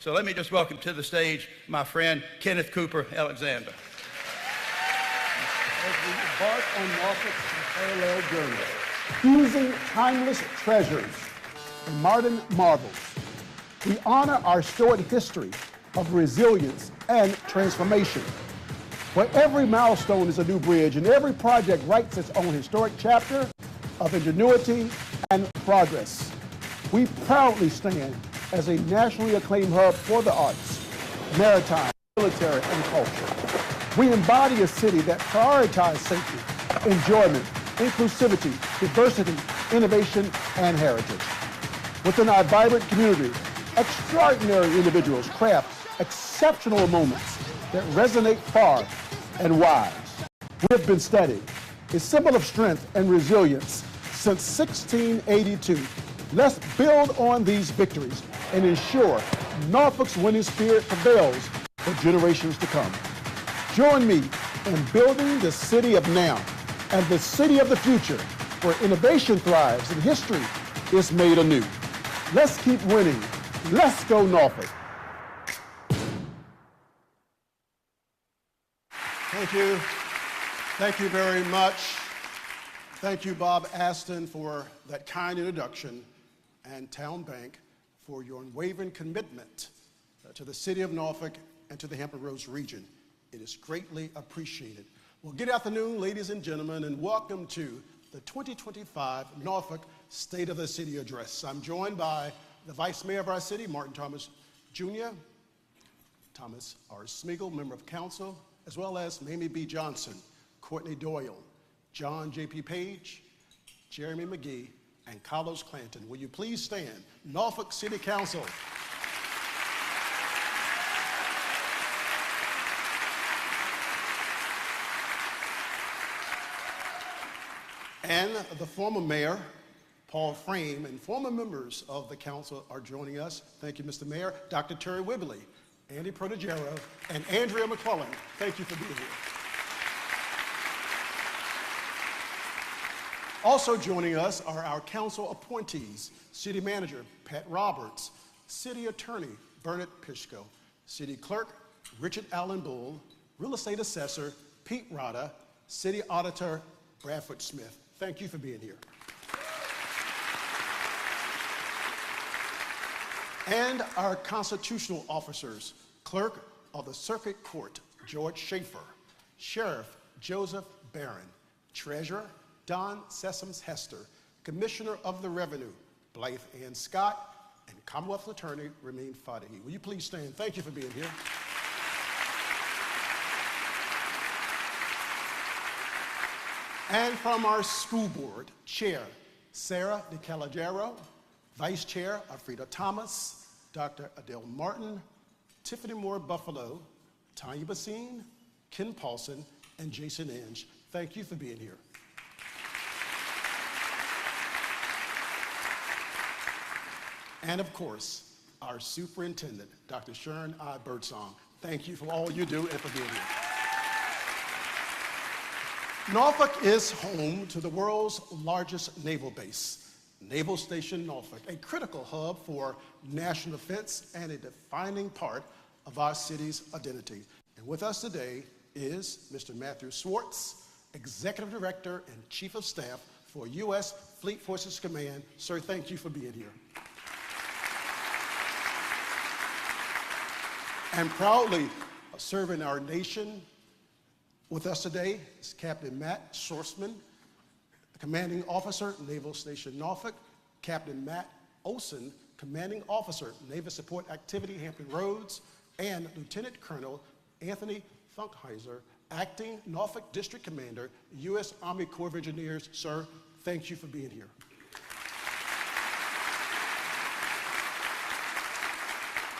So let me just welcome to the stage my friend Kenneth Cooper Alexander. As we embark on Norfolk's parallel journey, fusing timeless treasures and modern marvels, we honor our storied history of resilience and transformation. Where every milestone is a new bridge and every project writes its own historic chapter of ingenuity and progress. We proudly stand as a nationally acclaimed hub for the arts, maritime, military, and culture. We embody a city that prioritizes safety, enjoyment, inclusivity, diversity, innovation, and heritage. Within our vibrant community, extraordinary individuals craft exceptional moments that resonate far and wide. We have been steady, a symbol of strength and resilience since 1682. Let's build on these victories and ensure Norfolk's winning spirit prevails for generations to come. Join me in building the city of now and the city of the future, where innovation thrives and history is made anew. Let's keep winning. Let's go Norfolk. Thank you. Thank you very much. Thank you, Bob Aston, for that kind introduction, and Town Bank for your unwavering commitment to the city of Norfolk and to the Hampton Roads region. It is greatly appreciated. Well, good afternoon, ladies and gentlemen, and welcome to the 2025 Norfolk State of the City Address. I'm joined by the Vice Mayor of our city, Martin Thomas Jr., Thomas R. Smeagol, Member of Council, as well as Mamie B. Johnson, Courtney Doyle, John J.P. Page, Jeremy McGee, and Carlos Clanton. Will you please stand? Norfolk City Council. And the former mayor, Paul Frame, and former members of the council are joining us. Thank you, Mr. Mayor. Dr. Terry Whibley, Andy Protegero, and Andrea McClellan. Thank you for being here. Also joining us are our council appointees, City Manager Pat Roberts, City Attorney Bernard Pishko, City Clerk Richard Allen Bull, Real Estate Assessor Pete Rada, City Auditor Bradford Smith. Thank you for being here. And our constitutional officers, Clerk of the Circuit Court George Schaefer, Sheriff Joseph Barron, Treasurer Don Sessoms Hester, Commissioner of the Revenue Blythe Ann Scott, and Commonwealth Attorney Ramin Fadahi. Will you please stand? Thank you for being here. And from our school board, Chair Sarah DeCalagero, Vice Chair Alfreda Thomas, Dr. Adele Martin, Tiffany Moore Buffalo, Tanya Basine, Ken Paulson, and Jason Inge. Thank you for being here. And of course, our superintendent, Dr. Sharon I. Birdsong. Thank you for all you do and for being here. Norfolk is home to the world's largest naval base, Naval Station Norfolk, a critical hub for national defense and a defining part of our city's identity. And with us today is Mr. Matthew Swartz, Executive Director and Chief of Staff for U.S. Fleet Forces Command. Sir, thank you for being here. And proudly serving our nation with us today is Captain Matt Sorsman, Commanding Officer, Naval Station Norfolk, Captain Matt Olson, Commanding Officer, Naval Support Activity, Hampton Roads, and Lieutenant Colonel Anthony Funkheiser, Acting Norfolk District Commander, U.S. Army Corps of Engineers. Sir, thank you for being here.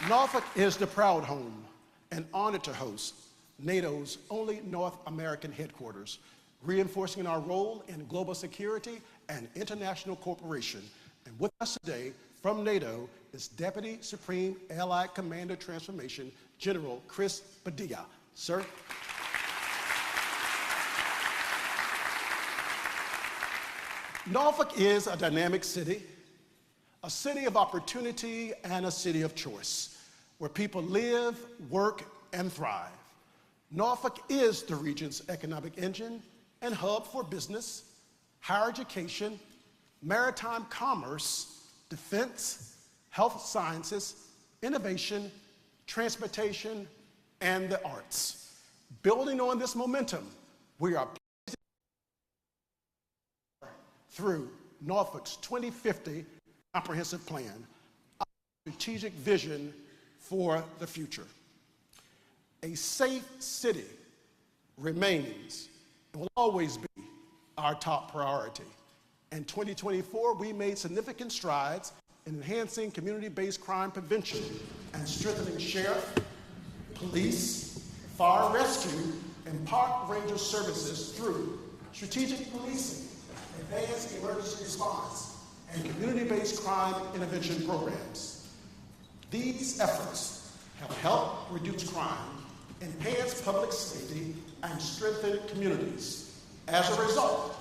Norfolk is the proud home and honored to host NATO's only North American headquarters, reinforcing our role in global security and international cooperation. And with us today from NATO is Deputy Supreme Allied Commander Transformation, General Chris Padilla. Sir. Norfolk is a dynamic city, a city of opportunity and a city of choice. where people live, work, and thrive. Norfolk is the region's economic engine and hub for business, higher education, maritime commerce, defense, health sciences, innovation, transportation, and the arts. Building on this momentum, we are through Norfolk's 2050 comprehensive plan, our strategic vision for the future. A safe city remains and will always be our top priority. In 2024, we made significant strides in enhancing community-based crime prevention and strengthening sheriff, police, fire rescue, and park ranger services through strategic policing, advanced emergency response, and community-based crime intervention programs. These efforts have helped reduce crime, enhance public safety, and strengthen communities. As a result,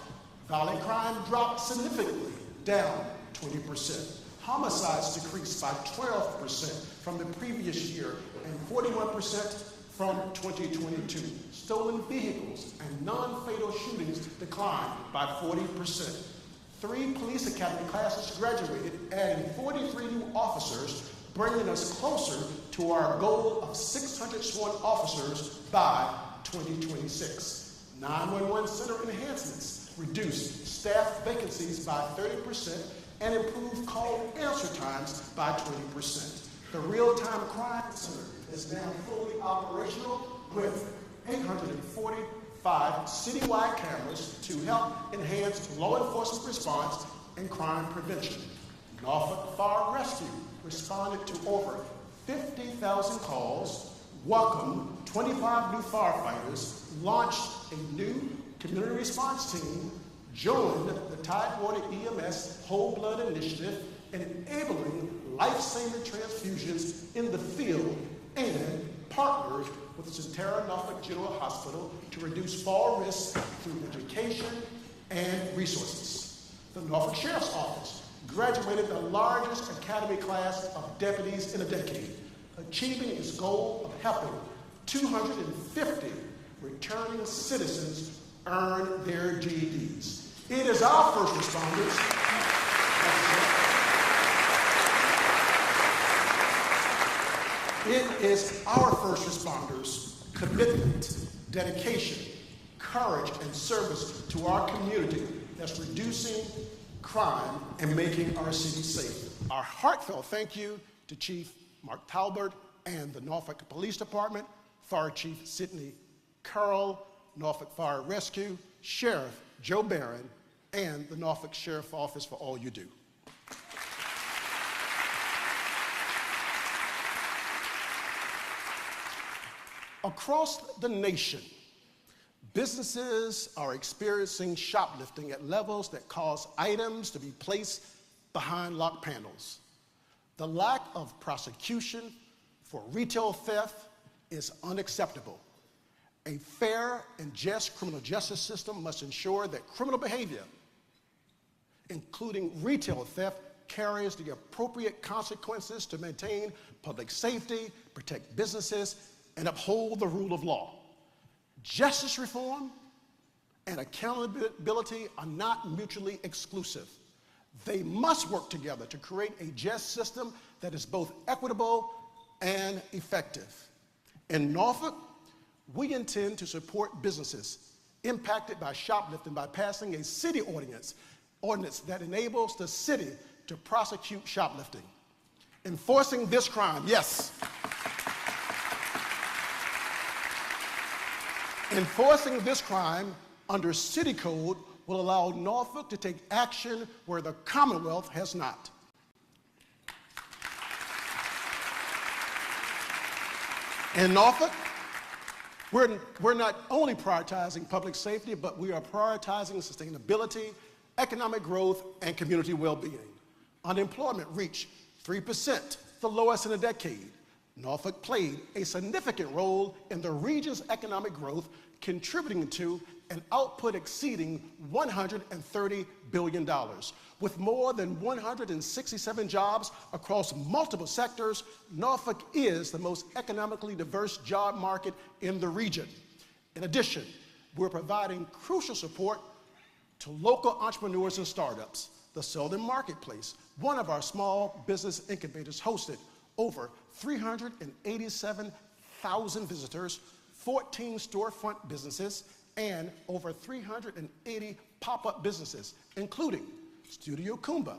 violent crime dropped significantly, down 20%. Homicides decreased by 12% from the previous year and 41% from 2022. Stolen vehicles and non-fatal shootings declined by 40%. 3 police academy classes graduated, adding 43 new officers, bringing us closer to our goal of 600 sworn officers by 2026. 911 center enhancements reduced staff vacancies by 30% and improved call answer times by 20%. The Real-Time Crime Center is now fully operational with 845 citywide cameras to help enhance law enforcement response and crime prevention. Norfolk Fire Rescue responded to over 50,000 calls, welcomed 25 new firefighters, launched a new community response team, joined the Tidewater EMS Whole Blood Initiative, enabling life-saving transfusions in the field, and partnered with the Centera Norfolk General Hospital to reduce fall risk through education and resources. The Norfolk Sheriff's Office graduated the largest academy class of deputies in a decade, achieving its goal of helping 250 returning citizens earn their GEDs. It is our first responders. It is our first responders' commitment, dedication, courage, and service to our community that's reducing crime and making our city safe. Our heartfelt thank you to Chief Mark Talbert and the Norfolk Police Department, Fire Chief Sidney Carroll, Norfolk Fire Rescue, Sheriff Joe Barron, and the Norfolk Sheriff Office for all you do. Across the nation, businesses are experiencing shoplifting at levels that cause items to be placed behind locked panels. The lack of prosecution for retail theft is unacceptable. A fair and just criminal justice system must ensure that criminal behavior, including retail theft, carries the appropriate consequences to maintain public safety, protect businesses, and uphold the rule of law. Justice reform and accountability are not mutually exclusive. They must work together to create a just system that is both equitable and effective. In Norfolk, we intend to support businesses impacted by shoplifting by passing a city ordinance that enables the city to prosecute shoplifting. Enforcing this crime, yes. Enforcing this crime under city code will allow Norfolk to take action where the Commonwealth has not. In Norfolk, we're not only prioritizing public safety, but we are prioritizing sustainability, economic growth, and community well-being. Unemployment reached 3%, the lowest in a decade. Norfolk played a significant role in the region's economic growth, contributing to an output exceeding $130 billion. With more than 167 jobs across multiple sectors, Norfolk is the most economically diverse job market in the region. In addition, we're providing crucial support to local entrepreneurs and startups. The Selden Marketplace, one of our small business incubators, hosted over 387,000 visitors, 14 storefront businesses, and over 380 pop-up businesses, including Studio Kumba,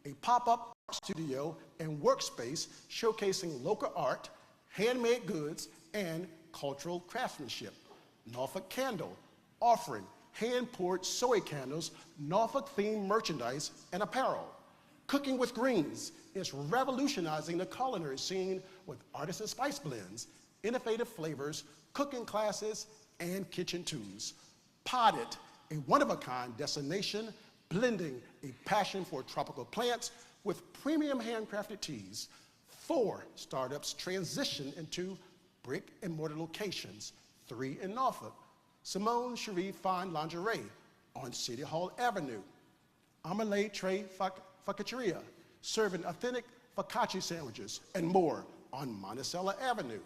a pop-up art studio and workspace showcasing local art, handmade goods, and cultural craftsmanship. Norfolk Candle, offering hand-poured soy candles, Norfolk-themed merchandise, and apparel. Cooking with Greens is revolutionizing the culinary scene with artisan spice blends, innovative flavors, cooking classes, and kitchen tools. Potted, a one-of-a-kind destination blending a passion for tropical plants with premium handcrafted teas. 4 startups transition into brick-and-mortar locations, 3 in Norfolk. Simone Cherie Fine Lingerie on City Hall Avenue. Amelie Trey Focacceria, serving authentic focaccia sandwiches and more on Monticello Avenue.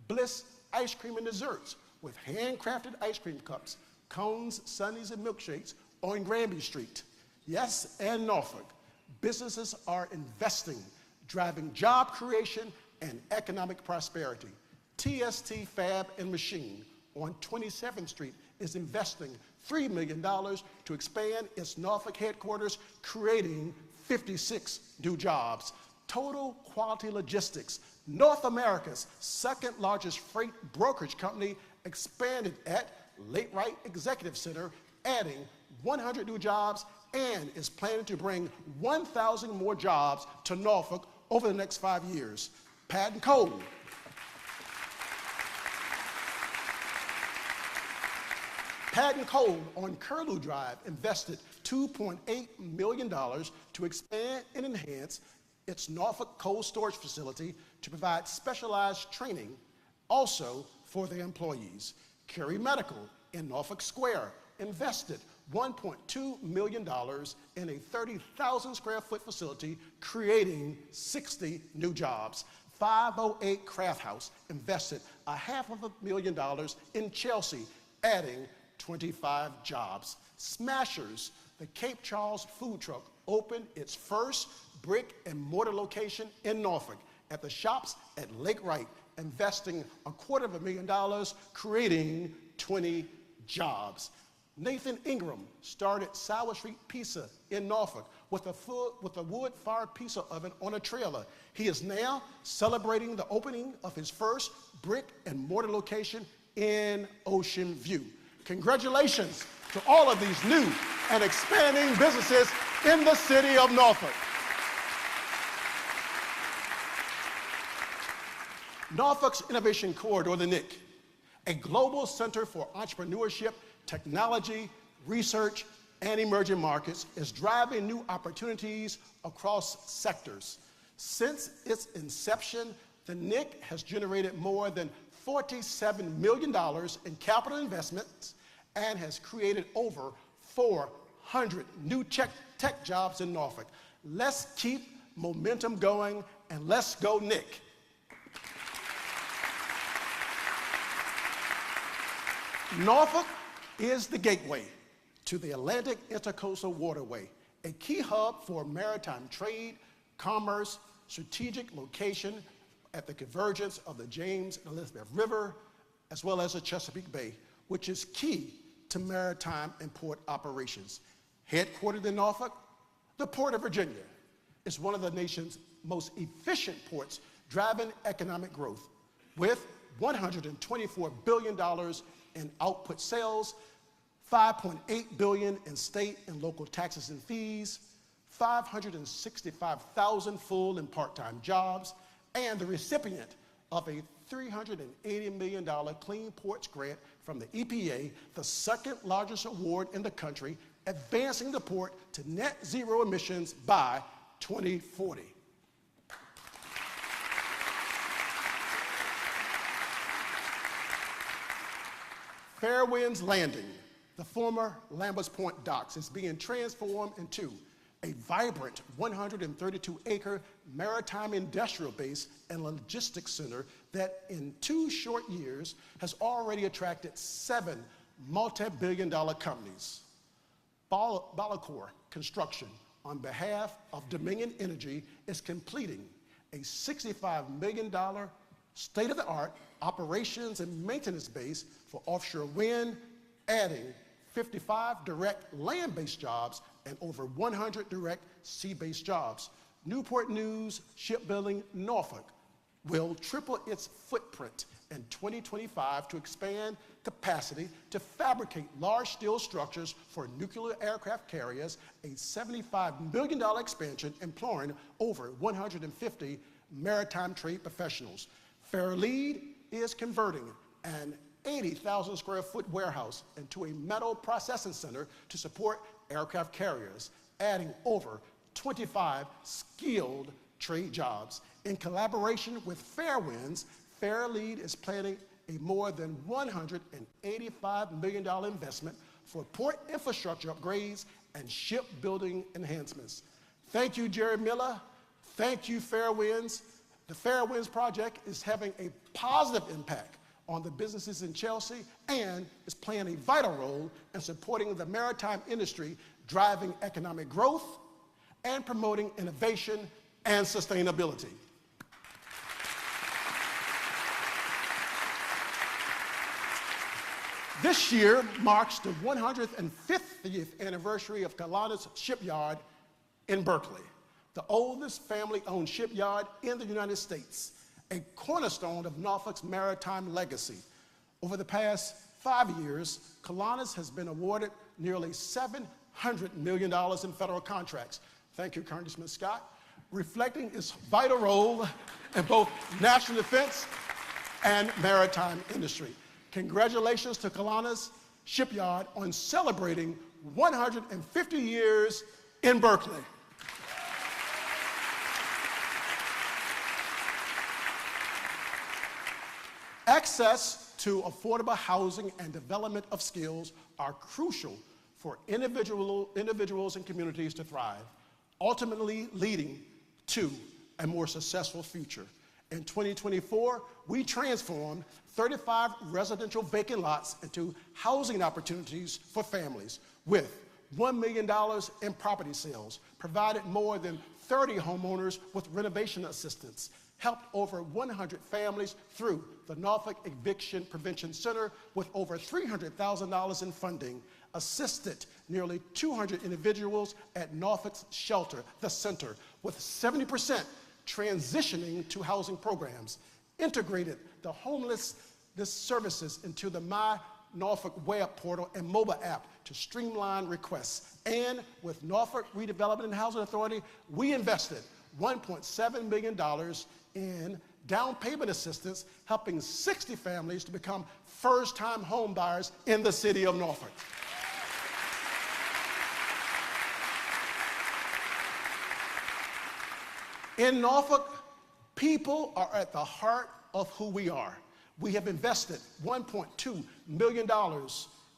Bliss Ice Cream and Desserts with handcrafted ice cream cups, cones, sundaes, and milkshakes on Granby Street. Yes, and Norfolk, businesses are investing, driving job creation and economic prosperity. TST Fab and Machine on 27th Street is investing $3 million to expand its Norfolk headquarters, creating 56 new jobs. Total Quality Logistics, North America's second largest freight brokerage company, expanded at Lake Wright Executive Center, adding 100 new jobs, and is planning to bring 1,000 more jobs to Norfolk over the next 5 years. Pat & Cole. Pat & Cole on Curlew Drive invested $2.8 million to expand and enhance its Norfolk cold storage facility to provide specialized training also for their employees. Kerry Medical in Norfolk Square invested $1.2 million in a 30,000 square foot facility, creating 60 new jobs. 508 Craft House invested $500,000 in Chelsea, adding 25 jobs. Smashers, the Cape Charles food truck, opened its first brick and mortar location in Norfolk at the shops at Lake Wright, investing $250,000, creating 20 jobs. Nathan Ingram started Sour Street Pizza in Norfolk with a wood-fired pizza oven on a trailer. He is now celebrating the opening of his first brick and mortar location in Ocean View. Congratulations to all of these new and expanding businesses in the city of Norfolk. Norfolk's Innovation Corridor, the NIC, a global center for entrepreneurship, technology, research, and emerging markets, is driving new opportunities across sectors. Since its inception, the NIC has generated more than $47 million in capital investments and has created over 400 new tech jobs in Norfolk. Let's keep momentum going, and let's go NIC. Norfolk is the gateway to the Atlantic Intercoastal Waterway, a key hub for maritime trade, commerce, strategic location at the convergence of the James and Elizabeth River, as well as the Chesapeake Bay, which is key to maritime and port operations. Headquartered in Norfolk, the Port of Virginia is one of the nation's most efficient ports, driving economic growth, with $124 billion in output sales, $5.8 billion in state and local taxes and fees, 565,000 full and part-time jobs, and the recipient of a $380 million Clean Ports Grant from the EPA, the second largest award in the country, advancing the port to net zero emissions by 2040. Fairwinds Landing, The former Lambert's Point docks is being transformed into a vibrant 132-acre maritime industrial base and logistics center that in 2 short years has already attracted 7 multi-billion-dollar companies. Ballacor Construction, on behalf of Dominion Energy, is completing a $65 million state-of-the-art operations and maintenance base for offshore wind, adding 55 direct land-based jobs and over 100 direct sea-based jobs. Newport News Shipbuilding Norfolk will triple its footprint in 2025 to expand capacity to fabricate large steel structures for nuclear aircraft carriers, a $75 million expansion employing over 150 maritime trade professionals. Fairlead is converting an 80,000 square foot warehouse into a metal processing center to support aircraft carriers, adding over 25 skilled trade jobs. In collaboration with Fairwinds, Fairlead is planning a more than $185 million investment for port infrastructure upgrades and shipbuilding enhancements. Thank you, Jerry Miller. Thank you, Fairwinds. The Fairwinds project is having a positive impact on the businesses in Chelsea and is playing a vital role in supporting the maritime industry, driving economic growth and promoting innovation and sustainability. This year marks the 150th anniversary of Kiwanis Shipyard in Berkeley, the oldest family-owned shipyard in the United States, a cornerstone of Norfolk's maritime legacy. Over the past 5 years, Kiwanis has been awarded nearly $700 million in federal contracts. Thank you, Congressman Scott, reflecting its vital role in both national defense and maritime industry. Congratulations to Kiwanis Shipyard on celebrating 150 years in Berkeley. Access to affordable housing and development of skills are crucial for individuals and communities to thrive, ultimately leading to a more successful future. In 2024, we transformed 35 residential vacant lots into housing opportunities for families with $1 million in property sales, provided more than 30 homeowners with renovation assistance, helped over 100 families through the Norfolk Eviction Prevention Center with over $300,000 in funding, assisted nearly 200 individuals at Norfolk's shelter, the center, with 70% transitioning to housing programs, integrated the homelessness services into the My Norfolk web portal and mobile app to streamline requests. And with Norfolk Redevelopment and Housing Authority, we invested $1.7 million in down payment assistance, helping 60 families to become first-time home buyers in the city of Norfolk. In Norfolk, people are at the heart of who we are. We have invested $1.2 million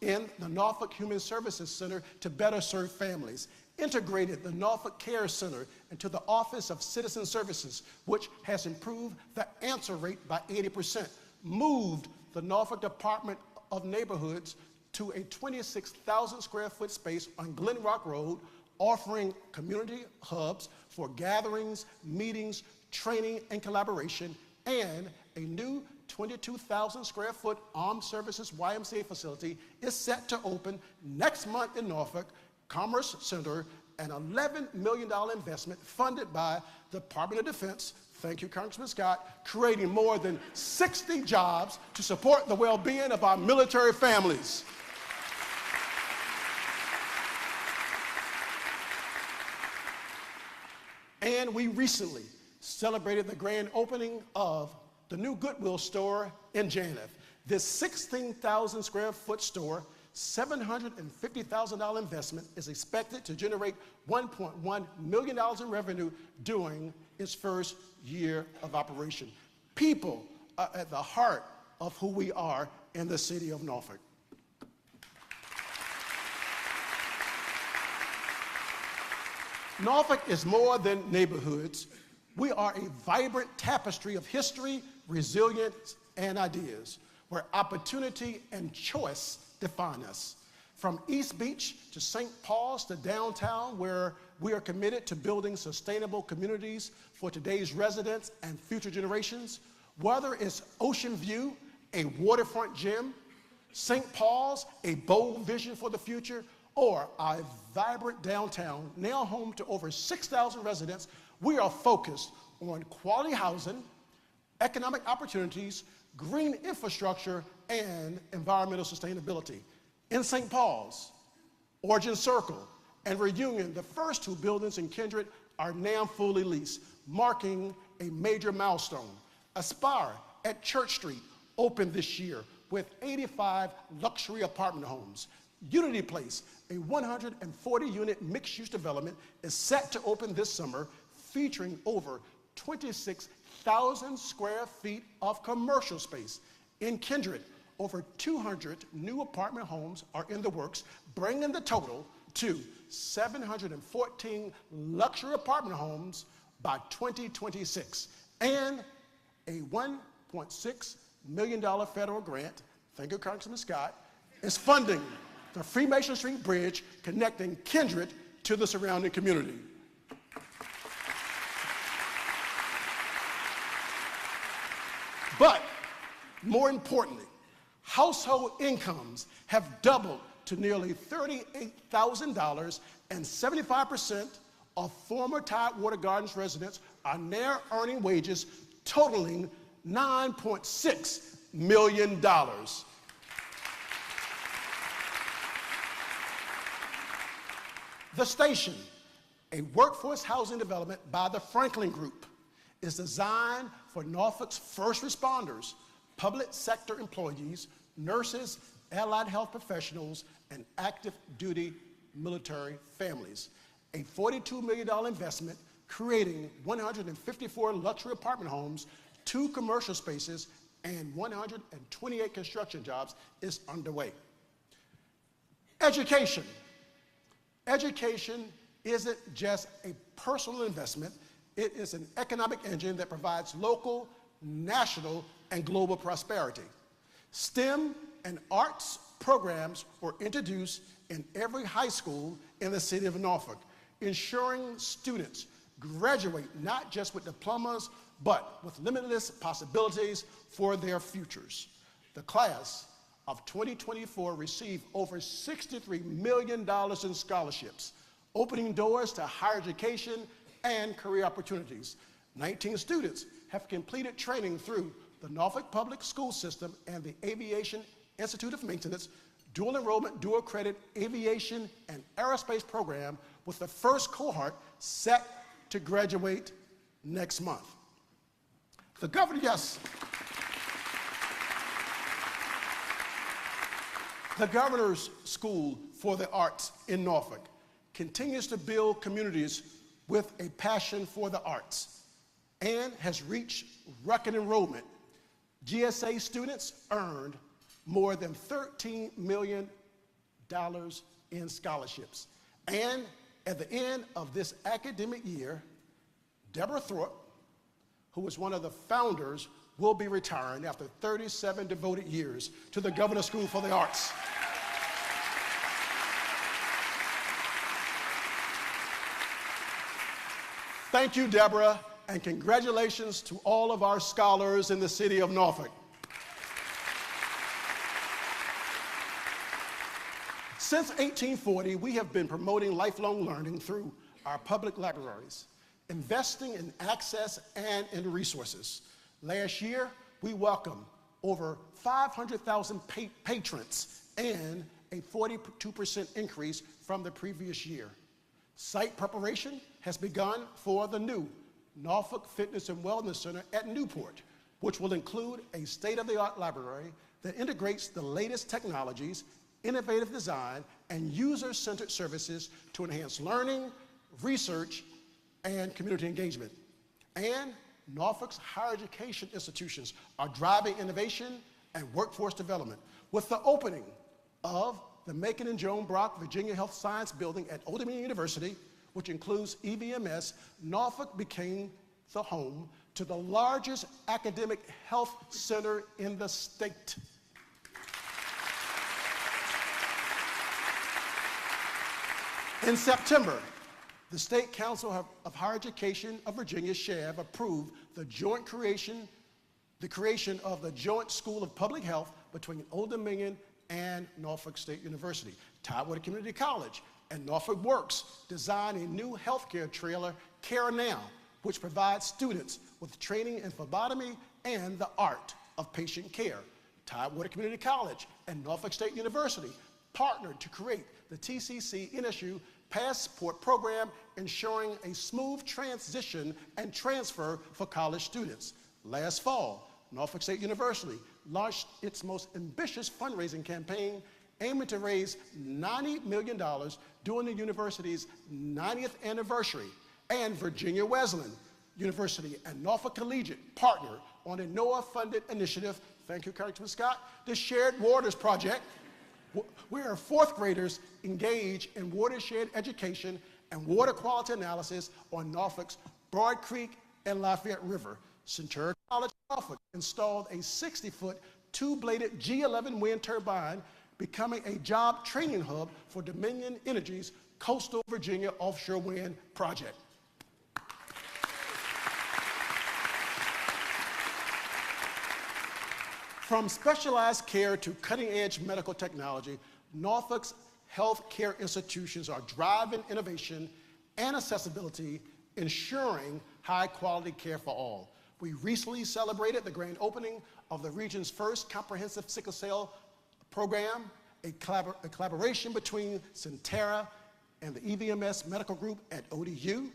in the Norfolk Human Services Center to better serve families, integrated the Norfolk Care Center into the Office of Citizen Services, which has improved the answer rate by 80%, moved the Norfolk Department of Neighborhoods to a 26,000 square foot space on Glen Rock Road, offering community hubs for gatherings, meetings, training, and collaboration, and a new 22,000 square foot Armed Services YMCA facility is set to open next month in Norfolk Commerce Center, an $11 million investment funded by the Department of Defense, thank you, Congressman Scott, creating more than 60 jobs to support the well-being of our military families. And we recently celebrated the grand opening of the new Goodwill store in Janeth. This 16,000 square foot store, $750,000 investment is expected to generate $1.1 million in revenue during its first year of operation. People are at the heart of who we are in the city of Norfolk. Norfolk is more than neighborhoods. We are a vibrant tapestry of history, resilience, and ideas, where opportunity and choice define us. From East Beach to St. Paul's to downtown, where we are committed to building sustainable communities for today's residents and future generations. Whether it's Ocean View, a waterfront gem, St. Paul's, a bold vision for the future, or our vibrant downtown, now home to over 6,000 residents, we are focused on quality housing, economic opportunities, green infrastructure, and environmental sustainability. In St. Paul's, Origin Circle, and Reunion, the first two buildings in Kindred are now fully leased, marking a major milestone. Aspire at Church Street opened this year with 85 luxury apartment homes. Unity Place, a 140-unit mixed-use development, is set to open this summer, featuring over 26,000 square feet of commercial space. In Kindred, over 200 new apartment homes are in the works, bringing the total to 714 luxury apartment homes by 2026, and a $1.6 million federal grant, thank you, Congressman Scott, is funding the Freemason Street Bridge connecting Kindred to the surrounding community. But more importantly, household incomes have doubled to nearly $38,000, and 75% of former Tidewater Gardens residents are now earning wages totaling $9.6 million. The Station, a workforce housing development by the Franklin Group, is designed for Norfolk's first responders, public sector employees, nurses, allied health professionals, and active duty military families. A $42 million investment creating 154 luxury apartment homes, 2 commercial spaces, and 128 construction jobs is underway. Education. Education isn't just a personal investment, it is an economic engine that provides local, national, and global prosperity. STEM and arts programs were introduced in every high school in the city of Norfolk, ensuring students graduate not just with diplomas, but with limitless possibilities for their futures. The class of 2024 received over $63 million in scholarships, opening doors to higher education and career opportunities. 19 students have completed training through the Norfolk Public School System and the Aviation Institute of Maintenance dual enrollment, dual credit aviation and aerospace program, with the first cohort set to graduate next month. The governor, yes. The Governor's School for the Arts in Norfolk continues to build communities with a passion for the arts and has reached record enrollment. GSA students earned more than $13 million in scholarships. And at the end of this academic year, Deborah Thorpe, who was one of the founders, will be retiring after 37 devoted years to the Governor's School for the Arts. Thank you, Deborah, and congratulations to all of our scholars in the city of Norfolk. Since 1840, we have been promoting lifelong learning through our public libraries, investing in access and in resources. Last year, we welcomed over 500,000 patrons and a 42% increase from the previous year. Site preparation has begun for the new Norfolk Fitness and Wellness Center at Newport, which will include a state-of-the-art library that integrates the latest technologies, innovative design, and user-centered services to enhance learning, research, and community engagement. And Norfolk's higher education institutions are driving innovation and workforce development with the opening of the Macon and Joan Brock Virginia Health Science Building at Old Dominion University, which includes EVMS, Norfolk became the home to the largest academic health center in the state. In September, the State Council of Higher Education of Virginia, SHAV, approved the creation of the Joint School of Public Health between Old Dominion and Norfolk State University. Tidewater Community College and Norfolk Works designed a new healthcare trailer, Care Now, which provides students with training in phlebotomy and the art of patient care. Tidewater Community College and Norfolk State University partnered to create the TCC NSU Passport Program, ensuring a smooth transition and transfer for college students. Last fall, Norfolk State University launched its most ambitious fundraising campaign, aiming to raise $90 million during the university's 90th anniversary. And Virginia Wesleyan University and Norfolk Collegiate partnered on a NOAA-funded initiative, thank you, Congressman Scott, the Shared Waters Project, where fourth graders engage in watershed education and water quality analysis on Norfolk's Broad Creek and Lafayette River. Centura College Norfolk installed a 60-foot, two-bladed G11 wind turbine, becoming a job training hub for Dominion Energy's Coastal Virginia Offshore Wind Project. From specialized care to cutting-edge medical technology, Norfolk's health care institutions are driving innovation and accessibility, ensuring high-quality care for all. We recently celebrated the grand opening of the region's first comprehensive sickle cell program, a collaboration between Centura and the EVMS Medical Group at ODU.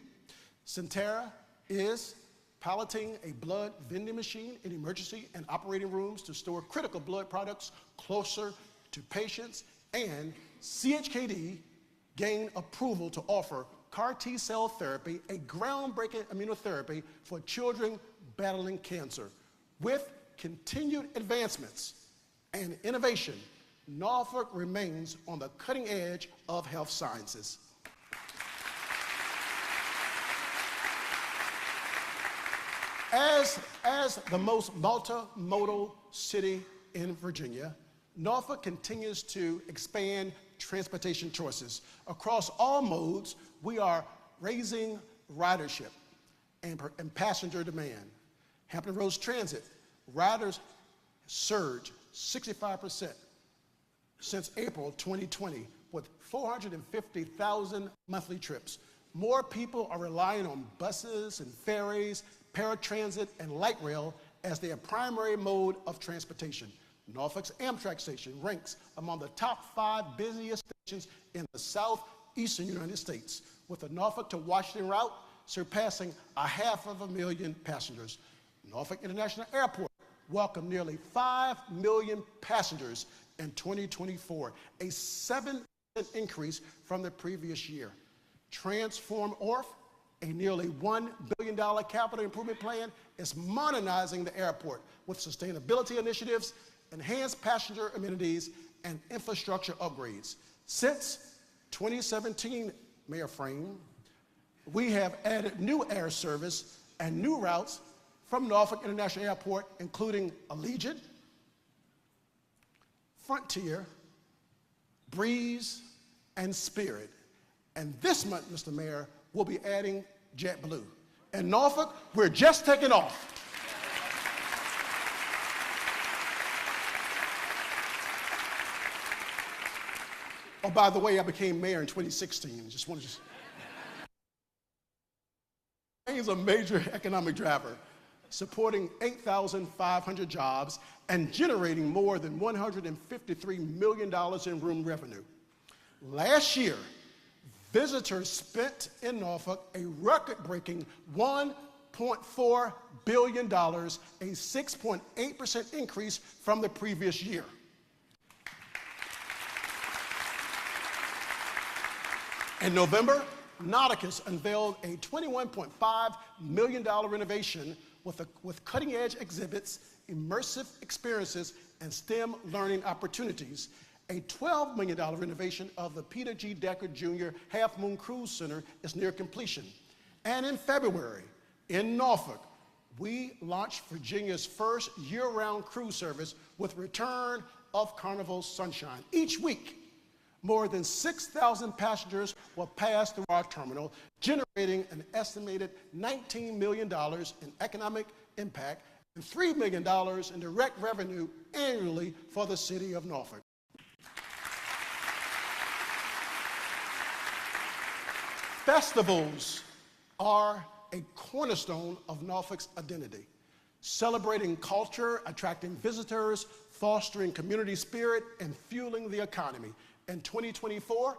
Centura is piloting a blood vending machine in emergency and operating rooms to store critical blood products closer to patients, and CHKD gained approval to offer CAR T-cell therapy, a groundbreaking immunotherapy for children battling cancer. With continued advancements and innovation, Norfolk remains on the cutting edge of health sciences. As the most multimodal city in Virginia, Norfolk continues to expand transportation choices. Across all modes, we are raising ridership and passenger demand. Hampton Roads Transit, riders surged 65% since April 2020, with 450,000 monthly trips. More people are relying on buses and ferries, paratransit, and light rail as their primary mode of transportation. Norfolk's Amtrak station ranks among the top 5 busiest stations in the southeastern United States, with the Norfolk to Washington route surpassing 500,000 passengers. Norfolk International Airport welcomed nearly 5 million passengers in 2024, a 7% increase from the previous year. Transform ORF, a nearly $1 billion capital improvement plan, is modernizing the airport with sustainability initiatives, enhanced passenger amenities, and infrastructure upgrades. Since 2017, Mayor Frame, we have added new air service and new routes from Norfolk International Airport, including Allegiant, Frontier, Breeze, and Spirit. And this month, Mr. Mayor, we'll be adding JetBlue. In Norfolk, we're just taking off. Oh, by the way, I became mayor in 2016. Just wanted to. He's a major economic driver, supporting 8,500 jobs and generating more than $153 million in room revenue. Last year, visitors spent in Norfolk a record-breaking $1.4 billion, a 6.8% increase from the previous year. In November, Nauticus unveiled a $21.5 million renovation with cutting-edge exhibits, immersive experiences, and STEM learning opportunities. A $12 million renovation of the Peter G. Decker Jr. Half Moon Cruise Center is near completion. And in February, in Norfolk, we launched Virginia's first year-round cruise service with return of Carnival Sunshine. Each week, more than 6,000 passengers will pass through our terminal, generating an estimated $19 million in economic impact and $3 million in direct revenue annually for the city of Norfolk. Festivals are a cornerstone of Norfolk's identity, celebrating culture, attracting visitors, fostering community spirit, and fueling the economy. In 2024,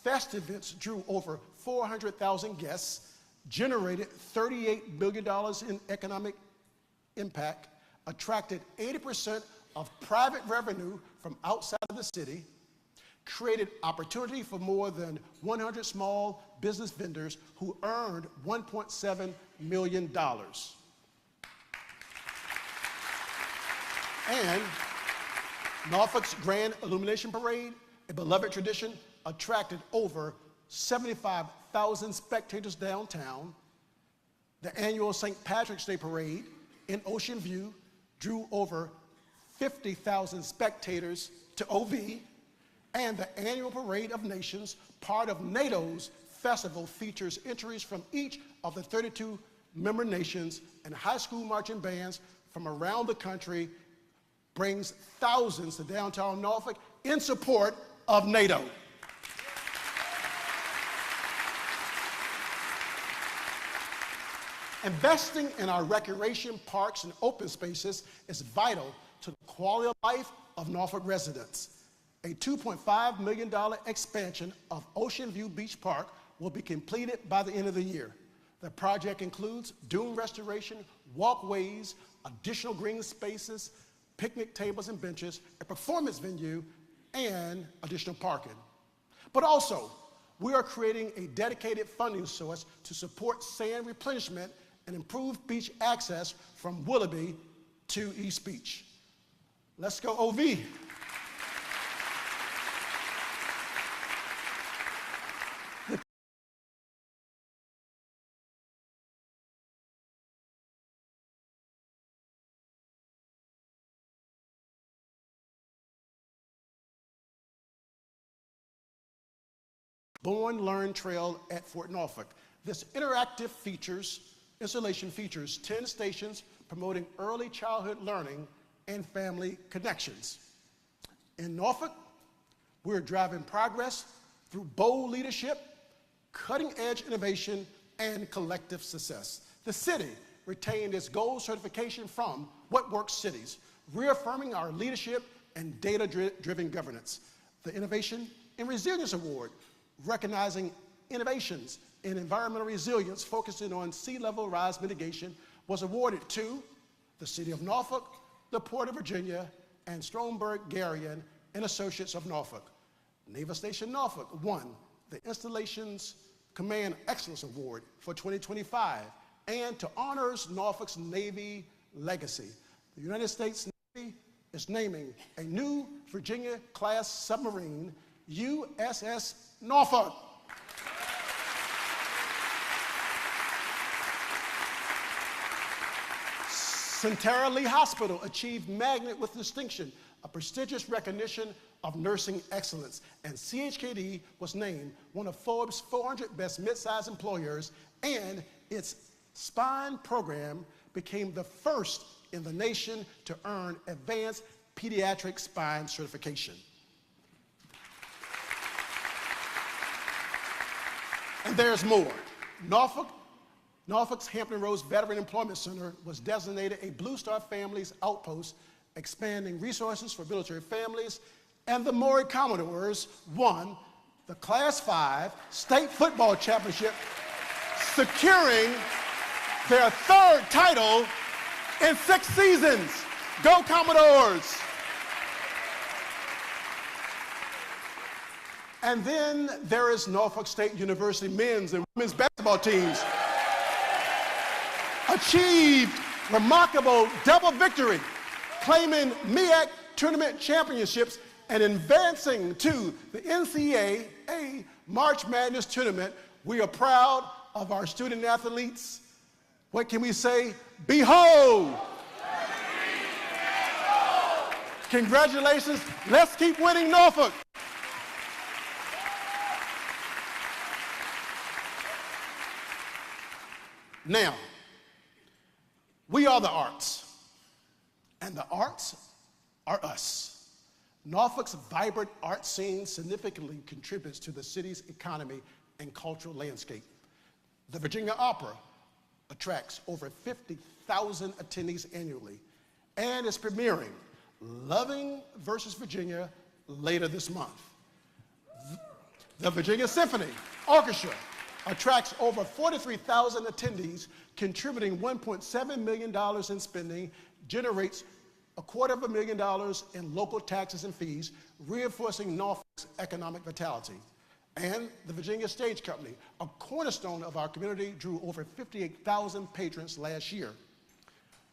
Festivals drew over 400,000 guests, generated $38 billion in economic impact, attracted 80% of private revenue from outside of the city, created opportunity for more than 100 small business vendors who earned $1.7 million. And Norfolk's Grand Illumination Parade, a beloved tradition, attracted over 75,000 spectators downtown. The annual St. Patrick's Day Parade in Ocean View drew over 50,000 spectators to OV. And the annual Parade of Nations, part of NATO's festival, features entries from each of the 32 member nations, and high school marching bands from around the country brings thousands to downtown Norfolk in support of NATO. Investing in our recreation, parks, and open spaces is vital to the quality of life of Norfolk residents. A $2.5 million expansion of Ocean View Beach Park will be completed by the end of the year. The project includes dune restoration, walkways, additional green spaces, picnic tables and benches, a performance venue, and additional parking. But also, we are creating a dedicated funding source to support sand replenishment and improve beach access from Willoughby to East Beach. Let's go OV. Born Learn Trail at Fort Norfolk. This interactive installation features 10 stations promoting early childhood learning and family connections. In Norfolk, we're driving progress through bold leadership, cutting-edge innovation, and collective success. The city retained its gold certification from What Works Cities, reaffirming our leadership and data-driven governance. The Innovation and Resilience Award, recognizing innovations in environmental resilience focusing on sea level rise mitigation, was awarded to the City of Norfolk, the Port of Virginia, and Stromberg, Garian, and Associates of Norfolk. Naval Station Norfolk won the Installations Command Excellence Award for 2025, and to honors Norfolk's Navy legacy, the United States Navy is naming a new Virginia-class submarine, USS Norfolk. Centara Lee Hospital achieved Magnet with Distinction, a prestigious recognition of nursing excellence, and CHKD was named one of Forbes' 400 best mid-sized employers, and its spine program became the first in the nation to earn advanced pediatric spine certification. And there's more. Norfolk's Hampton Roads Veteran Employment Center was designated a Blue Star Families Outpost, expanding resources for military families, and the Maury Commodores won the Class 5 State Football Championship, securing their third title in 6 seasons. Go Commodores! And then there is Norfolk State University men's and women's basketball teams. Achieved remarkable double victory, claiming MEAC tournament championships and advancing to the NCAA March Madness tournament. We are proud of our student athletes. What can we say? Behold! Congratulations. Let's keep winning, Norfolk. Now, we are the arts, and the arts are us. Norfolk's vibrant art scene significantly contributes to the city's economy and cultural landscape. The Virginia Opera attracts over 50,000 attendees annually and is premiering Loving versus Virginia later this month. The Virginia Symphony Orchestra attracts over 43,000 attendees, contributing $1.7 million in spending, generates $250,000 in local taxes and fees, reinforcing Norfolk's economic vitality. And the Virginia Stage Company, a cornerstone of our community, drew over 58,000 patrons last year.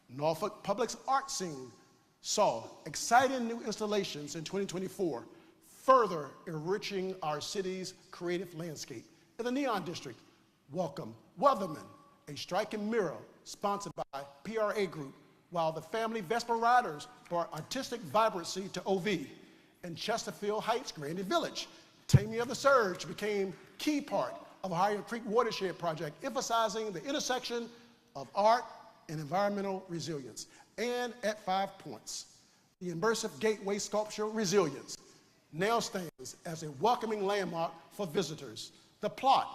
Norfolk Public's art scene saw exciting new installations in 2024, further enriching our city's creative landscape. In the Neon District, welcome Weatherman, a striking mural sponsored by PRA Group, while the family Vespa Riders brought artistic vibrancy to OV. In Chesterfield Heights, Grandy Village, Taming of the Surge became key part of Ohio Creek Watershed Project, emphasizing the intersection of art and environmental resilience. And at 5 Points, the immersive gateway sculpture Resilience now stands as a welcoming landmark for visitors. The Plot,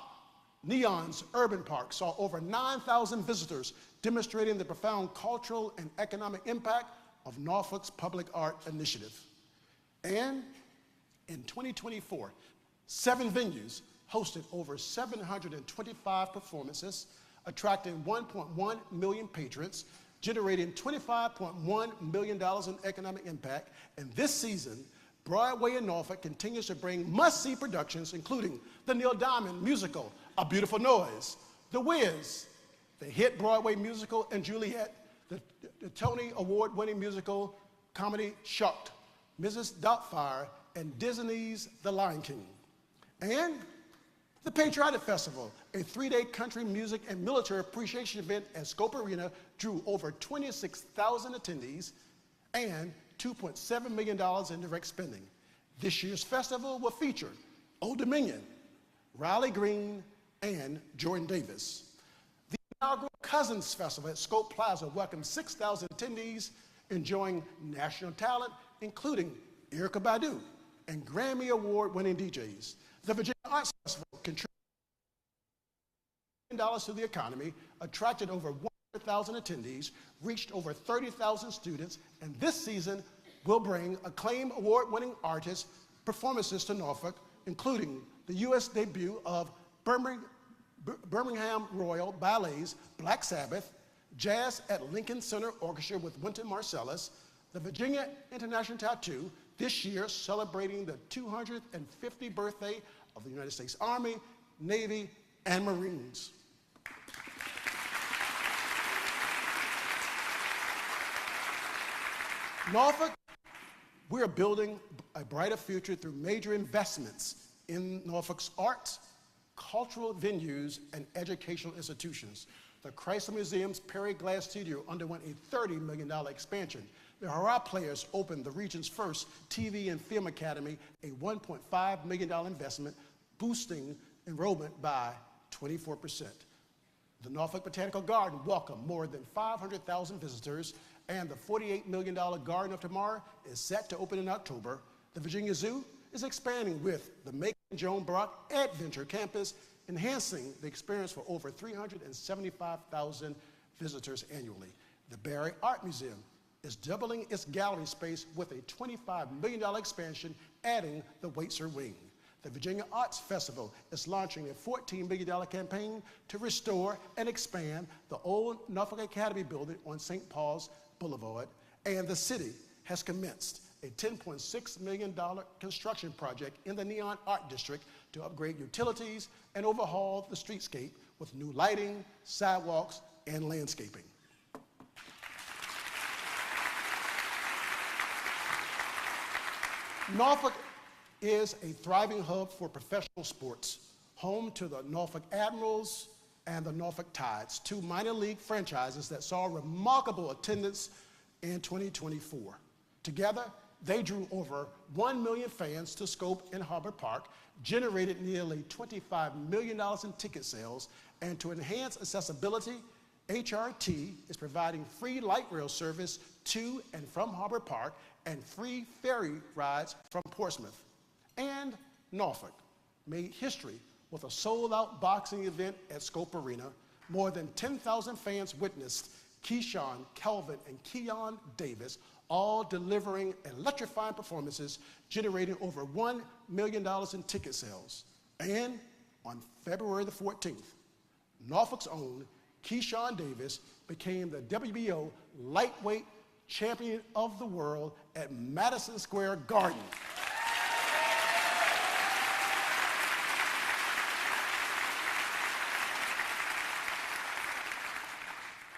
Neon's urban park, saw over 9,000 visitors, demonstrating the profound cultural and economic impact of Norfolk's public art initiative. And in 2024, 7 venues hosted over 725 performances, attracting 1.1 million patrons, generating $25.1 million in economic impact. And this season, Broadway in Norfolk continues to bring must-see productions, including the Neil Diamond musical, A Beautiful Noise, The Wiz, the hit Broadway musical, and Juliet, the Tony Award-winning musical comedy Shocked, Mrs. Doubtfire, and Disney's The Lion King. And the Patriotic Festival, a 3-day country music and military appreciation event at Scope Arena, drew over 26,000 attendees and $2.7 million in direct spending. This year's festival will feature Old Dominion, Riley Green, and Jordan Davis. The inaugural Cousins Festival at Scope Plaza welcomed 6,000 attendees enjoying national talent, including Erykah Badu and Grammy Award-winning DJs. The Virginia Arts Festival contributed $1 million to the economy, attracted over 100,000 attendees, reached over 30,000 students, and this season will bring acclaimed award-winning artists' performances to Norfolk, including the U.S. debut of Birmingham Royal Ballet's Black Sabbath, Jazz at Lincoln Center Orchestra with Wynton Marsalis, the Virginia International Tattoo, this year celebrating the 250th birthday of the United States Army, Navy, and Marines. Norfolk, we're building a brighter future through major investments in Norfolk's arts, cultural venues, and educational institutions. The Chrysler Museum's Perry Glass Studio underwent a $30 million expansion. The Hurrah Players opened the region's first TV and Film Academy, a $1.5 million investment, boosting enrollment by 24%. The Norfolk Botanical Garden welcomed more than 500,000 visitors, and the $48 million Garden of Tomorrow is set to open in October. The Virginia Zoo is expanding with the Macon Joan Brock Adventure Campus, enhancing the experience for over 375,000 visitors annually. The Barry Art Museum is doubling its gallery space with a $25 million expansion, adding the Waitzer Wing. The Virginia Arts Festival is launching a $14 million campaign to restore and expand the old Norfolk Academy building on St. Paul's Boulevard, and the city has commenced a $10.6 million construction project in the Neon Art District to upgrade utilities and overhaul the streetscape with new lighting, sidewalks, and landscaping. Norfolk is a thriving hub for professional sports, home to the Norfolk Admirals and the Norfolk Tides, two minor league franchises that saw remarkable attendance in 2024. Together, they drew over 1 million fans to Scope in Harbor Park, generated nearly $25 million in ticket sales, and to enhance accessibility, HRT is providing free light rail service to and from Harbor Park and free ferry rides from Portsmouth. And Norfolk made history with a sold-out boxing event at Scope Arena. More than 10,000 fans witnessed Keyshawn, Kelvin, and Keon Davis all delivering electrifying performances, generating over $1 million in ticket sales. And on February the 14th, Norfolk's own Keyshawn Davis became the WBO lightweight champion of the world at Madison Square Garden.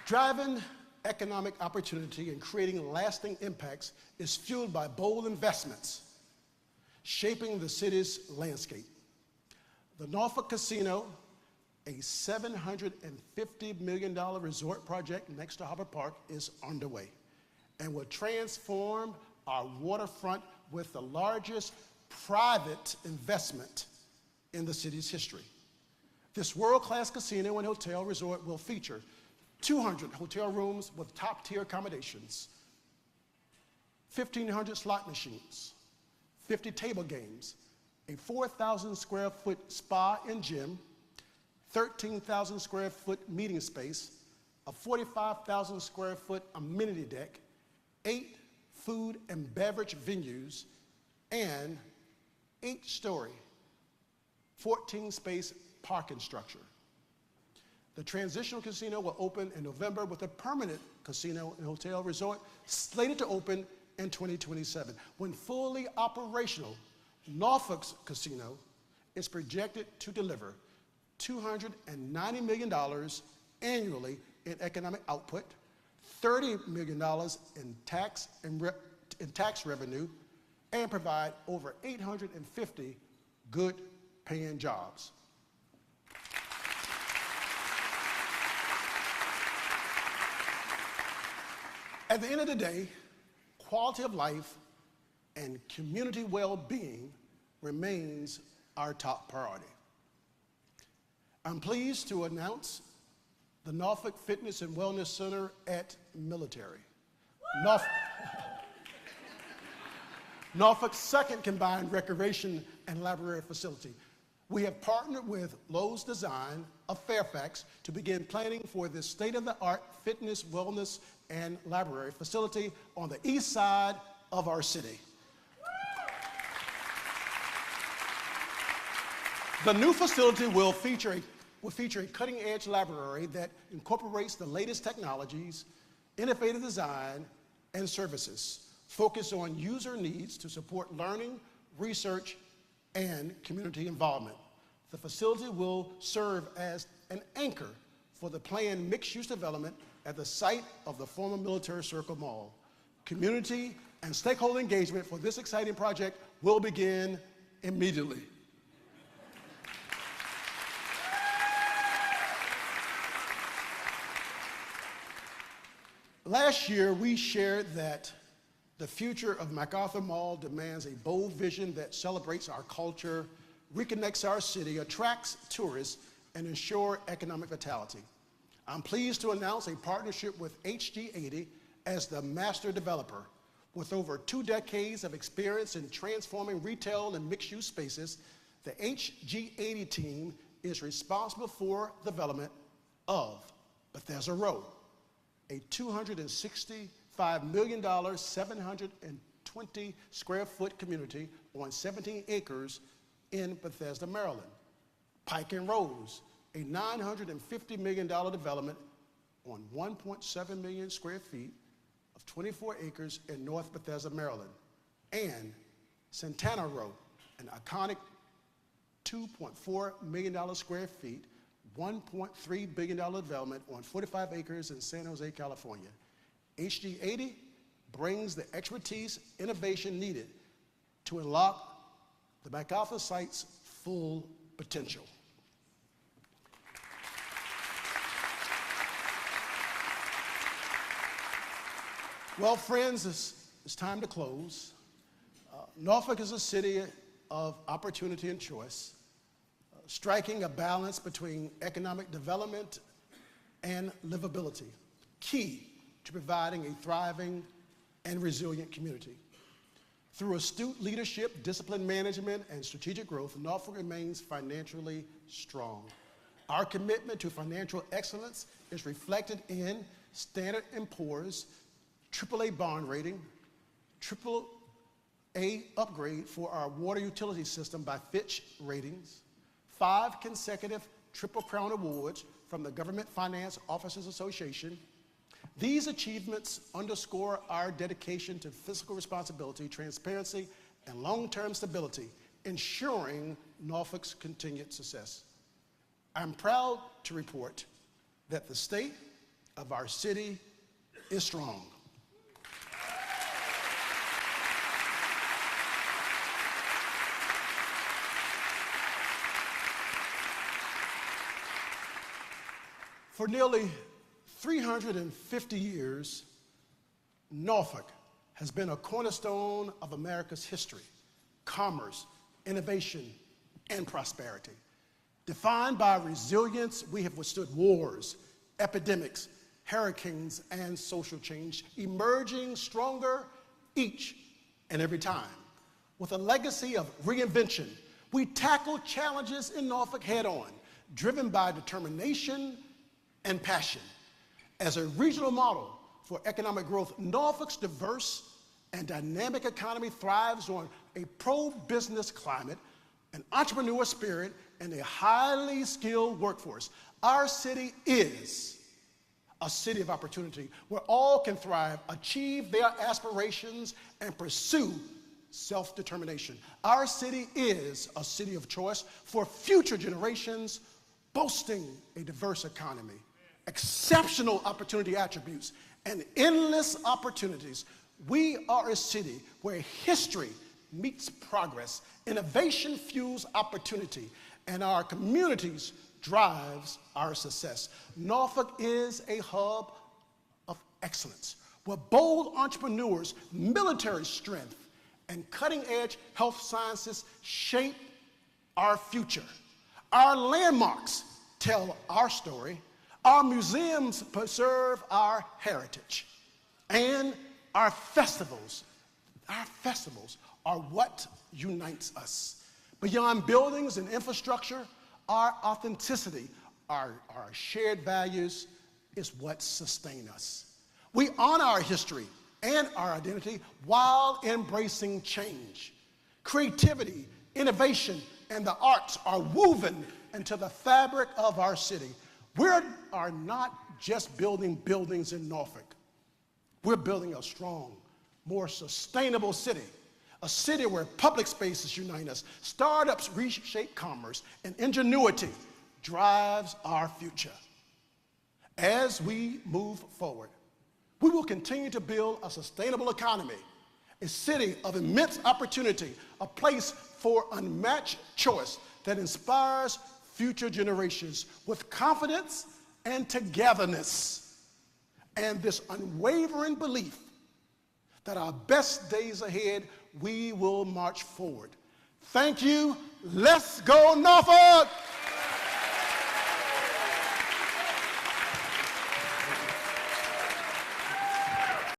Driving economic opportunity and creating lasting impacts is fueled by bold investments, shaping the city's landscape. The Norfolk Casino, a $750 million resort project next to Harbor Park, is underway and will transform our waterfront with the largest private investment in the city's history. This world-class casino and hotel resort will feature 200 hotel rooms with top-tier accommodations, 1,500 slot machines, 50 table games, a 4,000 square foot spa and gym, 13,000 square foot meeting space, a 45,000 square foot amenity deck, 8 food and beverage venues, and 8-story, 14-space parking structure. The transitional casino will open in November with a permanent casino and hotel resort slated to open in 2027. When fully operational, Norfolk's casino is projected to deliver $290 million annually in economic output, $30 million in tax revenue, and provide over 850 good-paying jobs. At the end of the day, quality of life and community well-being remains our top priority. I'm pleased to announce the Norfolk Fitness and Wellness Center at Military. Norfolk's second combined recreation and library facility. We have partnered with Lowe's Design of Fairfax to begin planning for this state-of-the-art fitness, wellness, and library facility on the east side of our city. The new facility will feature a cutting-edge library that incorporates the latest technologies, innovative design, and services focused on user needs to support learning, research, and community involvement. The facility will serve as an anchor for the planned mixed-use development at the site of the former Military Circle Mall. Community and stakeholder engagement for this exciting project will begin immediately. Last year, we shared that the future of MacArthur Mall demands a bold vision that celebrates our culture, reconnects our city, attracts tourists, and ensures economic vitality. I'm pleased to announce a partnership with HG80 as the master developer. With over 2 decades of experience in transforming retail and mixed-use spaces, the HG80 team is responsible for development of Bethesda Row, a $265 million, 720 square foot community on 17 acres in Bethesda, Maryland. Pike and Rose, a $950 million development on 1.7 million square feet of 24 acres in North Bethesda, Maryland. And Santana Row, an iconic $2.4 million square feet, $1.3 billion development on 45 acres in San Jose, California. HG80 brings the expertise, innovation needed to unlock the MacArthur site's full potential. Well, friends, it's time to close. Norfolk is a city of opportunity and choice, striking a balance between economic development and livability, key to providing a thriving and resilient community. Through astute leadership, disciplined management, and strategic growth, Norfolk remains financially strong. Our commitment to financial excellence is reflected in Standard & Poor's AAA bond rating, AAA upgrade for our water utility system by Fitch Ratings, 5 consecutive Triple Crown Awards from the Government Finance Officers Association. These achievements underscore our dedication to fiscal responsibility, transparency, and long-term stability, ensuring Norfolk's continued success. I'm proud to report that the state of our city is strong. For nearly 350 years, Norfolk has been a cornerstone of America's history, commerce, innovation, and prosperity. Defined by resilience, we have withstood wars, epidemics, hurricanes, and social change, emerging stronger each and every time. With a legacy of reinvention, we tackle challenges in Norfolk head-on, driven by determination and passion. As a regional model for economic growth, Norfolk's diverse and dynamic economy thrives on a pro-business climate, an entrepreneur spirit, and a highly skilled workforce. Our city is a city of opportunity where all can thrive, achieve their aspirations, and pursue self-determination. Our city is a city of choice for future generations, boasting a diverse economy, exceptional opportunity attributes, and endless opportunities. We are a city where history meets progress, innovation fuels opportunity, and our communities drives our success. Norfolk is a hub of excellence, where bold entrepreneurs, military strength, and cutting-edge health sciences shape our future. Our landmarks tell our story. Our museums preserve our heritage, and our festivals are what unites us. Beyond buildings and infrastructure, our authenticity, our shared values is what sustain us. We honor our history and our identity while embracing change. Creativity, innovation, and the arts are woven into the fabric of our city. We are not just building buildings in Norfolk. We're building a strong, more sustainable city, a city where public spaces unite us, startups reshape commerce, and ingenuity drives our future. As we move forward, we will continue to build a sustainable economy, a city of immense opportunity, a place for unmatched choice that inspires future generations with confidence and togetherness, and this unwavering belief that our best days ahead, we will march forward. Thank you. Let's go, Norfolk!